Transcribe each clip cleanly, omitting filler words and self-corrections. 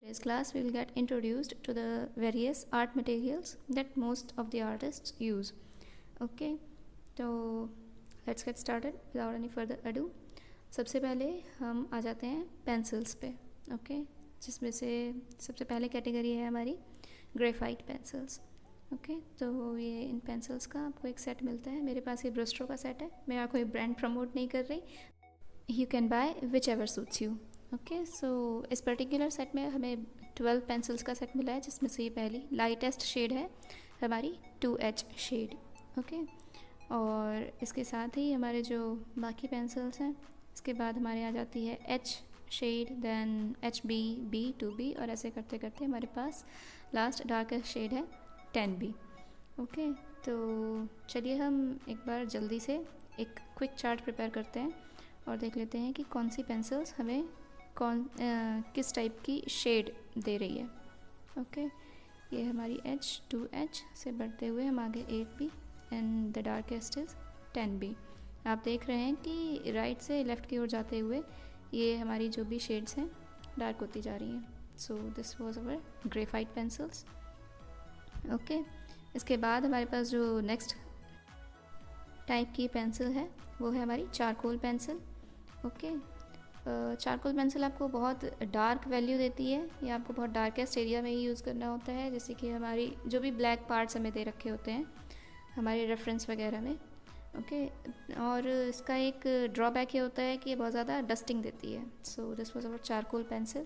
Today's class we will get introduced to the various art materials that most of the artists use. Okay, तो let's get started without any further ado. सबसे पहले हम आ जाते हैं pencils पे. Okay, जिसमें से सबसे पहले कैटेगरी है हमारी ग्रेफाइट पेंसिल्स. ओके, तो ये इन पेंसिल्स का आपको एक सेट मिलता है. मेरे पास ये ब्रस्ट्रो का सेट है. मैं आपको ब्रांड प्रमोट नहीं कर रही. You can buy whichever suits you. Okay, so इस पर्टिकुलर सेट में हमें 12 पेंसिल्स का सेट मिला है, जिसमें से ये पहली लाइटेस्ट शेड है हमारी 2H शेड. ओके, और इसके साथ ही हमारे जो बाकी पेंसिल्स हैं, इसके बाद हमारे आ जाती है H shade, then HB, B, 2B, और ऐसे करते करते हमारे पास लास्ट डार्केस्ट शेड है 10B. ओके, तो चलिए हम एक बार जल्दी से एक क्विक चार्ट प्रिपेयर करते हैं और देख लेते हैं कि कौन सी पेंसिल्स हमें किस टाइप की शेड दे रही है. ओके, ये हमारी H, 2H से बढ़ते हुए हम आगे 8B and the darkest is 10B. आप देख रहे हैं कि राइट से लेफ़्ट की ओर जाते हुए ये हमारी जो भी शेड्स हैं डार्क होती जा रही हैं. So this was our graphite pencils. Okay, इसके बाद हमारे पास जो नेक्स्ट टाइप की पेंसिल है वो है हमारी charcoal pencil. Okay, charcoal pencil आपको बहुत डार्क वैल्यू देती है. ये आपको बहुत डार्केस्ट एरिया में ही यूज़ करना होता है, जैसे कि हमारी जो भी ब्लैक पार्ट्स हमें दे रखे होते हैं हमारे रेफरेंस वगैरह में. ओके, और इसका एक ड्रॉबैक ये होता है कि ये बहुत ज़्यादा डस्टिंग देती है. So this was our charcoal pencil.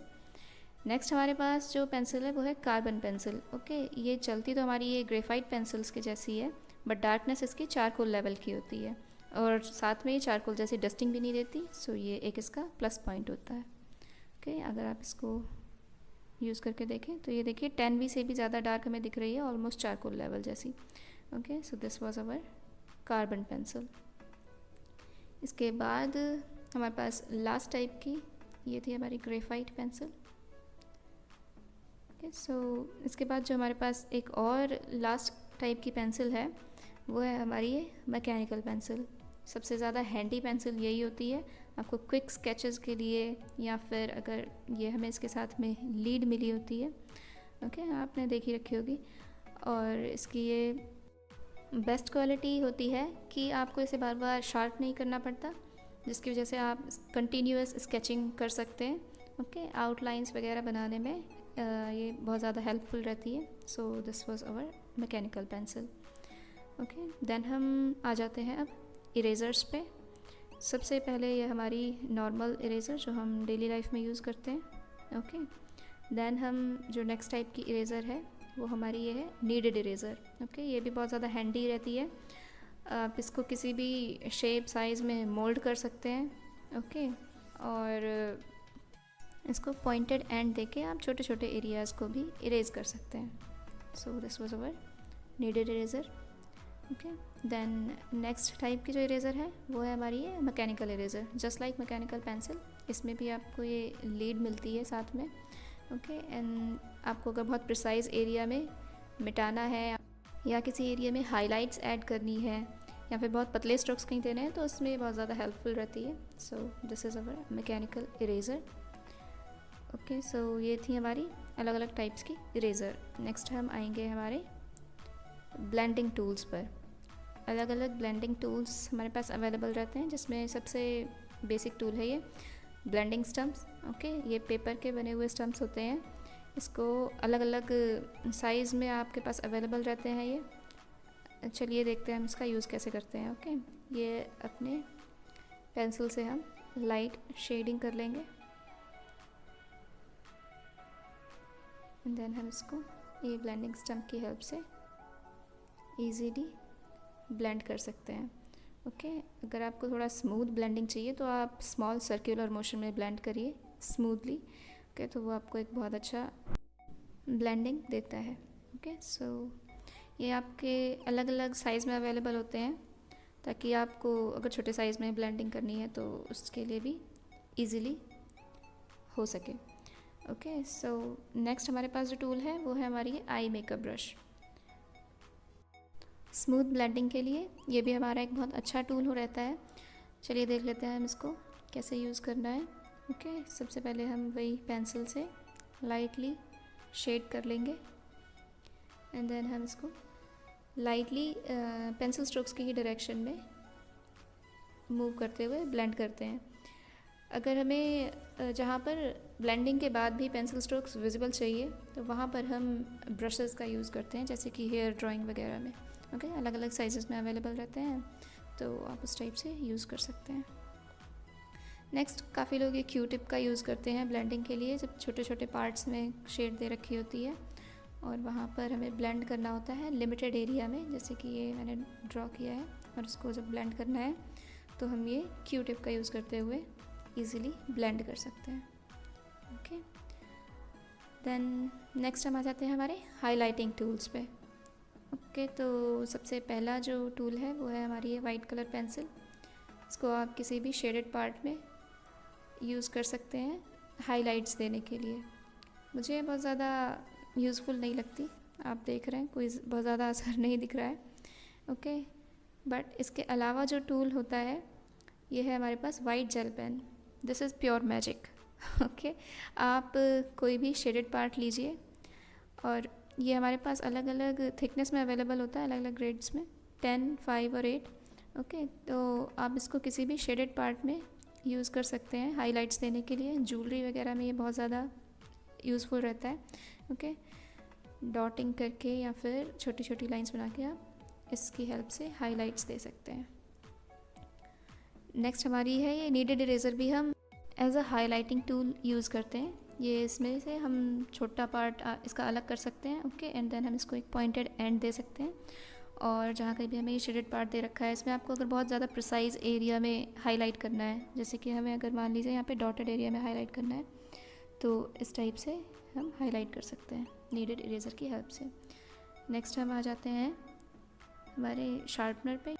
Next हमारे पास जो पेंसिल है वो है कार्बन पेंसिल. ओके, ये चलती तो हमारी ये ग्रेफाइट पेंसिल्स के जैसी है, बट डार्कनेस इसकी चारकोल लेवल की होती है और साथ में ये चारकोल जैसी डस्टिंग भी नहीं देती. सो ये एक इसका प्लस पॉइंट होता है. ओके, अगर आप इसको यूज़ करके देखें तो ये देखिए 10B से भी ज़्यादा डार्क हमें दिख रही है, ऑलमोस्ट चारकोल लेवल जैसी. Okay, so this was our carbon pencil. इसके बाद हमारे पास लास्ट टाइप की ये थी हमारी ग्रेफाइट पेंसिल. ओके, सो इसके बाद जो हमारे पास एक और लास्ट टाइप की पेंसिल है वो है हमारी ये मैकेनिकल पेंसिल. सबसे ज़्यादा हैंडी पेंसिल यही होती है आपको क्विक स्केचेस के लिए, या फिर अगर ये हमें इसके साथ में लीड मिली होती है. ओके, आपने देखी रखी होगी. और इसकी ये बेस्ट क्वालिटी होती है कि आपको इसे बार बार शार्प नहीं करना पड़ता, जिसकी वजह से आप कंटिन्यूअस स्केचिंग कर सकते हैं. ओके, आउटलाइंस वगैरह बनाने में ये बहुत ज़्यादा हेल्पफुल रहती है. So this was our mechanical pencil. Okay, then हम आ जाते हैं अब इरेज़र्स पे. सबसे पहले ये हमारी नॉर्मल इरेज़र जो हम डेली लाइफ में यूज़ करते हैं. ओके, देन हम जो नेक्स्ट टाइप की इरेज़र है वो हमारी ये है नीडेड इरेज़र. ओके, ये भी बहुत ज़्यादा हैंडी रहती है. आप इसको किसी भी शेप साइज़ में मोल्ड कर सकते हैं. ओके, और इसको पॉइंटेड एंड देके आप छोटे छोटे एरियाज़ को भी इरेज़ कर सकते हैं. So this was our kneaded eraser. Okay, then next type की जो इरेज़र है वो है हमारी ये mechanical eraser. Just like mechanical pencil, इसमें भी आपको ये लीड मिलती है साथ में. ओके, एंड आपको अगर बहुत प्रिसाइज एरिया में मिटाना है या किसी एरिया में हाइलाइट्स ऐड करनी है या फिर बहुत पतले स्ट्रोक्स कहीं देने हैं तो उसमें बहुत ज़्यादा हेल्पफुल रहती है. So this is our mechanical eraser. Okay, so ये थी हमारी अलग अलग टाइप्स की इरेज़र. नेक्स्ट हम आएंगे हमारे ब्लेंडिंग टूल्स पर. अलग अलग ब्लेंडिंग टूल्स हमारे पास अवेलेबल रहते हैं, जिसमें सबसे बेसिक टूल है ये ब्लेंडिंग स्टम्प्स. ओके, ये पेपर के बने हुए स्टम्प्स होते हैं. इसको अलग अलग साइज़ में आपके पास अवेलेबल रहते हैं ये. चलिए देखते हैं हम इसका यूज़ कैसे करते हैं. ओके, ये अपने पेंसिल से हम लाइट शेडिंग कर लेंगे एंड देन हम इसको ये ब्लेंडिंग स्टम्प की हेल्प से ईजीली ब्लेंड कर सकते हैं. ओके, अगर आपको थोड़ा स्मूथ ब्लेंडिंग चाहिए तो आप स्मॉल सर्कुलर मोशन में ब्लेंड करिए स्मूथली. ओके, तो वो आपको एक बहुत अच्छा ब्लेंडिंग देता है. ओके, सो ये आपके अलग अलग साइज़ में अवेलेबल होते हैं, ताकि आपको अगर छोटे साइज़ में ब्लेंडिंग करनी है तो उसके लिए भी इजीली हो सके. ओके, सो नेक्स्ट हमारे पास जो टूल है वो है हमारी eye makeup brush. Smooth blending के लिए ये भी हमारा एक बहुत अच्छा टूल हो रहता है. चलिए देख लेते हैं हम इसको कैसे यूज़ करना है. ओके, सबसे पहले हम वही पेंसिल से लाइटली शेड कर लेंगे एंड देन हम इसको लाइटली पेंसिल स्ट्रोक्स की ही डायरेक्शन में मूव करते हुए ब्लेंड करते हैं। अगर हमें जहाँ पर ब्लेंडिंग के बाद भी पेंसिल स्ट्रोक्स विजिबल चाहिए तो वहाँ पर हम ब्रशेस का यूज़ करते हैं, जैसे कि हेयर ड्राइंग वगैरह में। ओके, अलग अलग साइजेस में अवेलेबल रहते हैं, तो आप उस टाइप से यूज़ कर सकते हैं। नेक्स्ट, काफ़ी लोग ये क्यू टिप का यूज़ करते हैं ब्लेंडिंग के लिए, जब छोटे छोटे पार्ट्स में शेड दे रखी होती है और वहाँ पर हमें ब्लेंड करना होता है लिमिटेड एरिया में, जैसे कि ये मैंने ड्रॉ किया है, और इसको जब ब्लेंड करना है तो हम ये क्यू टिप का यूज़ करते हुए ईज़िली ब्लेंड कर सकते हैं। ओके, देन नेक्स्ट हम आ जाते हैं हमारे हाईलाइटिंग टूल्स पे। ओके, तो सबसे पहला जो टूल है वो है हमारी ये वाइट कलर पेंसिल। इसको आप किसी भी शेडेड पार्ट में यूज़ कर सकते हैं हाइलाइट्स देने के लिए। मुझे बहुत ज़्यादा यूज़फुल नहीं लगती, आप देख रहे हैं कोई बहुत ज़्यादा असर नहीं दिख रहा है। ओके, बट इसके अलावा जो टूल होता है ये है हमारे पास white gel pen. This is pure magic. Okay, आप कोई भी शेडेड पार्ट लीजिए, और ये हमारे पास अलग अलग थिकनेस में अवेलेबल होता है, अलग अलग ग्रेड्स में, 10, 5 और 8। ओके, तो आप इसको किसी भी शेडेड पार्ट में यूज़ कर सकते हैं हाइलाइट्स देने के लिए। ज्वेलरी वगैरह में ये बहुत ज़्यादा यूज़फुल रहता है। ओके, डॉटिंग करके या फिर छोटी छोटी लाइंस बना के आप इसकी हेल्प से हाइलाइट्स दे सकते हैं। नेक्स्ट हमारी है ये नीडेड इरेज़र, भी हम as a highlighting tool use करते हैं। ये इसमें से हम छोटा पार्ट इसका अलग कर सकते हैं। ओके, एंड देन हम इसको एक पॉइंटेड एंड दे सकते हैं, और जहाँ कहीं भी हमें ये शेडेड पार्ट दे रखा है, इसमें आपको अगर बहुत ज़्यादा प्रिसाइज एरिया में हाईलाइट करना है, जैसे कि हमें अगर मान लीजिए यहाँ पे डॉटेड एरिया में हाईलाइट करना है, तो इस टाइप से हम हाईलाइट कर सकते हैं नीडेड इरेज़र की हेल्प से। नेक्स्ट हम आ जाते हैं हमारे शार्पनर पे।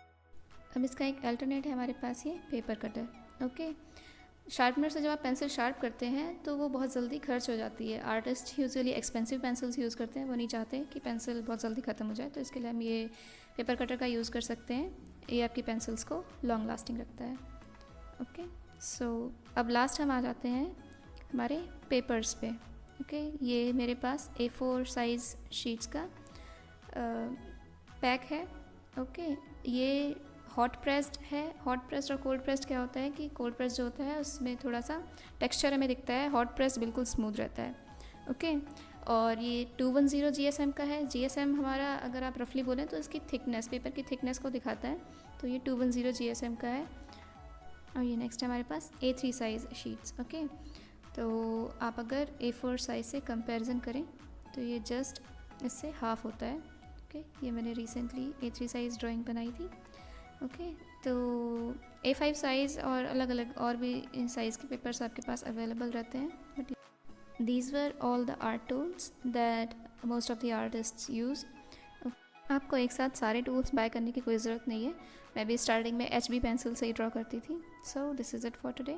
अब इसका एक अल्टरनेट है हमारे पास, ये पेपर कटर। ओके, शार्पनर से जब आप पेंसिल शार्प करते हैं तो वो बहुत जल्दी खर्च हो जाती है। Artist usually expensive pencils use करते हैं, वो नहीं चाहते कि पेंसिल बहुत जल्दी ख़त्म हो जाए, तो इसके लिए हम ये पेपर कटर का यूज़ कर सकते हैं। ये आपकी पेंसिल्स को लॉन्ग लास्टिंग रखता है। ओके, सो अब लास्ट हम आ जाते हैं हमारे पेपर्स पे। ओके, ये मेरे पास A4 साइज़ शीट्स का पैक है। ओके, ये हॉट प्रेस्ड है। हॉट प्रेस्ड और कोल्ड प्रेस्ड क्या होता है कि कोल्ड प्रेस्ड जो होता है उसमें थोड़ा सा टेक्सचर हमें दिखता है, हॉट प्रेस्ड बिल्कुल स्मूथ रहता है। ओके, और ये 210 GSM का है। GSM हमारा अगर आप रफली बोलें तो इसकी थिकनेस, पेपर की थिकनेस को दिखाता है, तो ये 210 GSM का है। और ये नेक्स्ट है हमारे पास A3 साइज़ शीट्स। ओके, तो आप अगर A4 साइज़ से कंपैरिजन करें तो ये जस्ट इससे हाफ़ होता है। ओके, ये मैंने रिसेंटली A3 साइज़ ड्राइंग बनाई थी। ओके, तो A5 साइज़ और अलग अलग और भी इन साइज़ के पेपर्स आपके पास अवेलेबल रहते हैं, but these were all the art tools that most of the artists use. आपको एक साथ सारे टूल्स बाय करने की कोई ज़रूरत नहीं है। मैं भी स्टार्टिंग में HB पेंसिल से ही ड्रॉ करती थी। सो this is it for today.